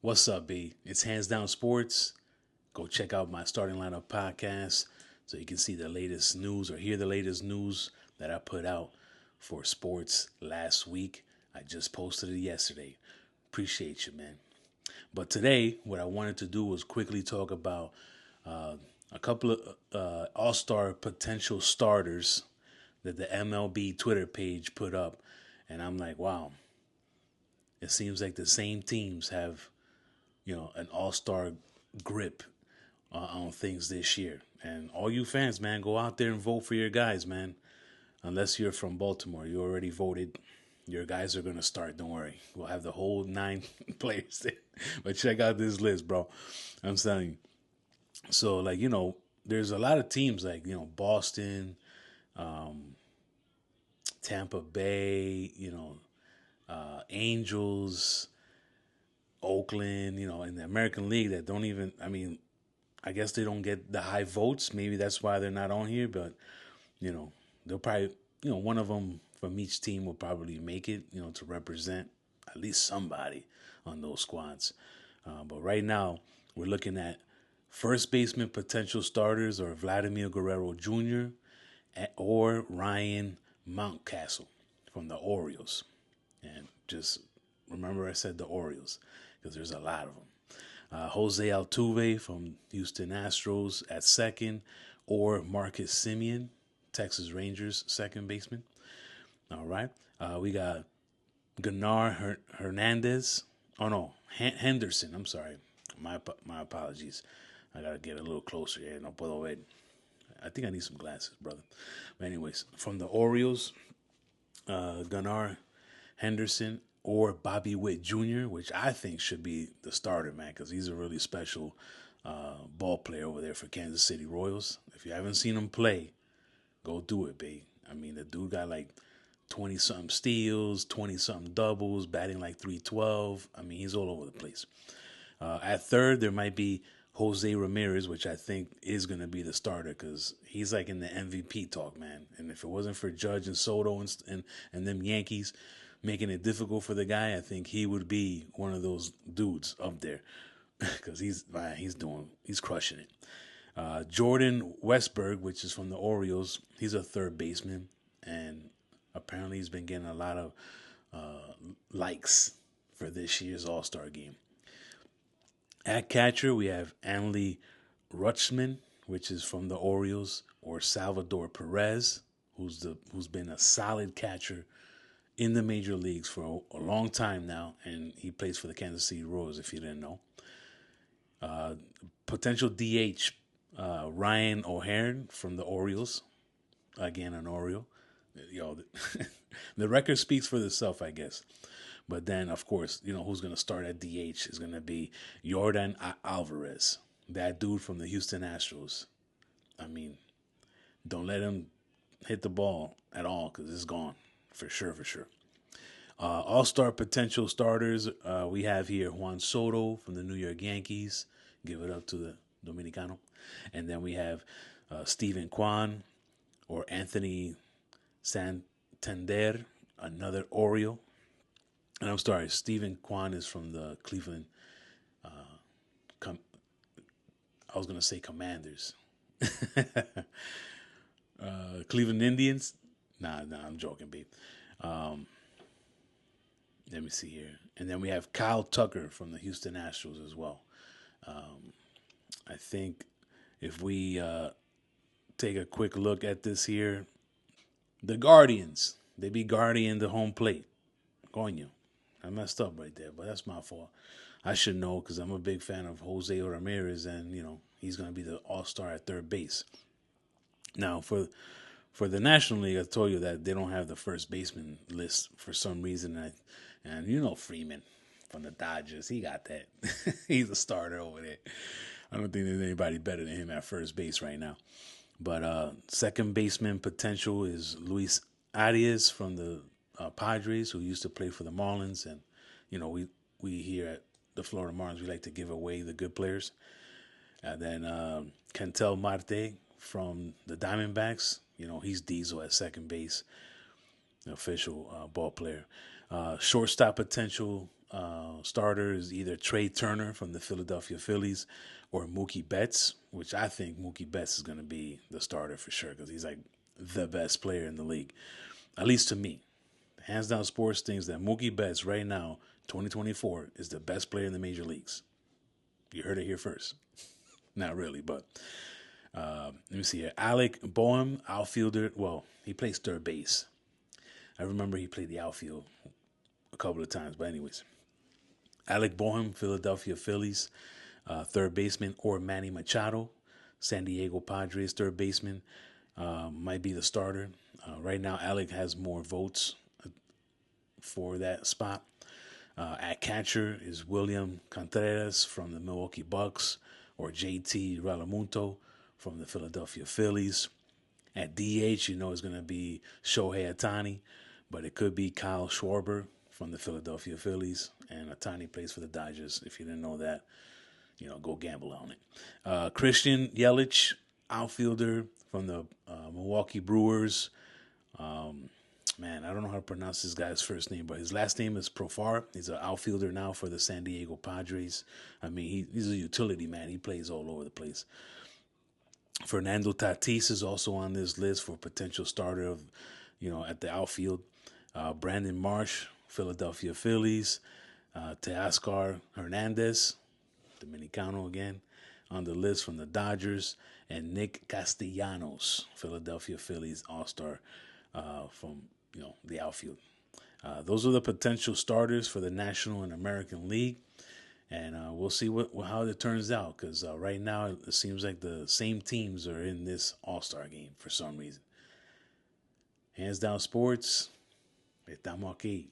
What's up, B? It's Hands Down Sports. Go check out my starting lineup podcast so you can see the latest news or hear the latest news that I put out for sports last week. I just posted it yesterday. Appreciate you, man. But today, what I wanted to do was quickly talk about a couple of All-Star potential starters that the MLB Twitter page put up. And I'm like, wow, it seems like the same teams have an all-star grip on things this year. And all you fans, man, go out there and vote for your guys, man. Unless you're from Baltimore, you already voted. Your guys are gonna start. Don't worry. We'll have the whole 9 players there. But check out this list, bro. I'm telling you. So, there's a lot of teams like Boston, Tampa Bay, Angels, Oakland, in the American League that don't even, I guess they don't get the high votes. Maybe that's why they're not on here, but, they'll probably, one of them from each team will probably make it, to represent at least somebody on those squads. But right now, we're looking at first baseman potential starters or Vladimir Guerrero Jr. or Ryan Mountcastle from the Orioles. And just remember I said the Orioles because there's a lot of them. Jose Altuve from Houston Astros at second, or Marcus Semien, Texas Rangers second baseman. All right. We got Gunnar Hernandez. Oh, no. Henderson. I'm sorry. My apologies. I got to get a little closer here. No puedo ver. I think I need some glasses, brother. But anyways, from the Orioles, Gunnar Henderson or Bobby Witt Jr., which I think should be the starter, man, because he's a really special ball player over there for Kansas City Royals. If you haven't seen him play, go do it, babe. The dude got like 20-something steals, 20-something doubles, batting like 312. He's all over the place. At third, there might be Jose Ramirez, which I think is going to be the starter because he's like in the MVP talk, man. And if it wasn't for Judge and Soto and them Yankees making it difficult for the guy, I think he would be one of those dudes up there because he's crushing it. Jordan Westberg, which is from the Orioles, he's a third baseman, and apparently he's been getting a lot of likes for this year's All-Star game. At catcher, we have Anley Rutschman, which is from the Orioles, or Salvador Perez, who's been a solid catcher in the major leagues for a long time now, and he plays for the Kansas City Royals, if you didn't know. Potential DH, Ryan O'Hearn from the Orioles, again an Oriole. The record speaks for itself, I guess. But then, of course, who's going to start at DH is going to be Yordan Alvarez, that dude from the Houston Astros. Don't let him hit the ball at all because it's gone. For sure. All-star potential starters, we have here Juan Soto from the New York Yankees. Give it up to the Dominicano. And then we have Steven Kwan or Anthony Santander, another Oriole. And I'm sorry, Steven Kwan is from the Cleveland, I was going to say Commanders. Cleveland Indians? Nah, I'm joking, babe. Let me see here. And then we have Kyle Tucker from the Houston Astros as well. I think if we take a quick look at this here, the Guardians, they be guarding the home plate. Coño. I messed up right there, but that's my fault. I should know because I'm a big fan of Jose Ramirez, and he's going to be the all-star at third base. Now, for the National League, I told you that they don't have the first baseman list for some reason, and Freeman from the Dodgers, he got that. He's a starter over there. I don't think there's anybody better than him at first base right now. But second baseman potential is Luis Arias from the Padres, who used to play for the Marlins, and we here at the Florida Marlins, we like to give away the good players. And then Cantel Marte from the Diamondbacks, he's Diesel at second base, the official ball player. Shortstop potential starter is either Trey Turner from the Philadelphia Phillies or Mookie Betts, which I think Mookie Betts is going to be the starter for sure because he's like the best player in the league, at least to me. Hands Down Sports thinks that Mookie Betts right now, 2024, is the best player in the major leagues. You heard it here first. Not really, but let me see here. Alec Boehm, outfielder. Well, he plays third base. I remember he played the outfield a couple of times, but anyways. Alec Boehm, Philadelphia Phillies, third baseman, or Manny Machado, San Diego Padres, third baseman, might be the starter. Right now, Alec has more votes for that spot. At catcher is William Contreras from the Milwaukee Bucks or JT Realmuto from the Philadelphia Phillies. At DH, it's going to be Shohei Ohtani, but it could be Kyle Schwarber from the Philadelphia Phillies. And Ohtani plays for the Dodgers. If you didn't know that, go gamble on it. Christian Yelich, outfielder from the Milwaukee Brewers. Man, I don't know how to pronounce this guy's first name, but his last name is Profar. He's an outfielder now for the San Diego Padres. I mean, he's a utility man. He plays all over the place. Fernando Tatis is also on this list for potential starter of, at the outfield. Brandon Marsh, Philadelphia Phillies. Teoscar Hernandez, Dominicano again, on the list from the Dodgers. And Nick Castellanos, Philadelphia Phillies All-Star from the outfield. Those are the potential starters for the National and American League, and we'll see how it turns out. Because right now it seems like the same teams are in this All-Star game for some reason. Hands Down Sports, estamos aquí.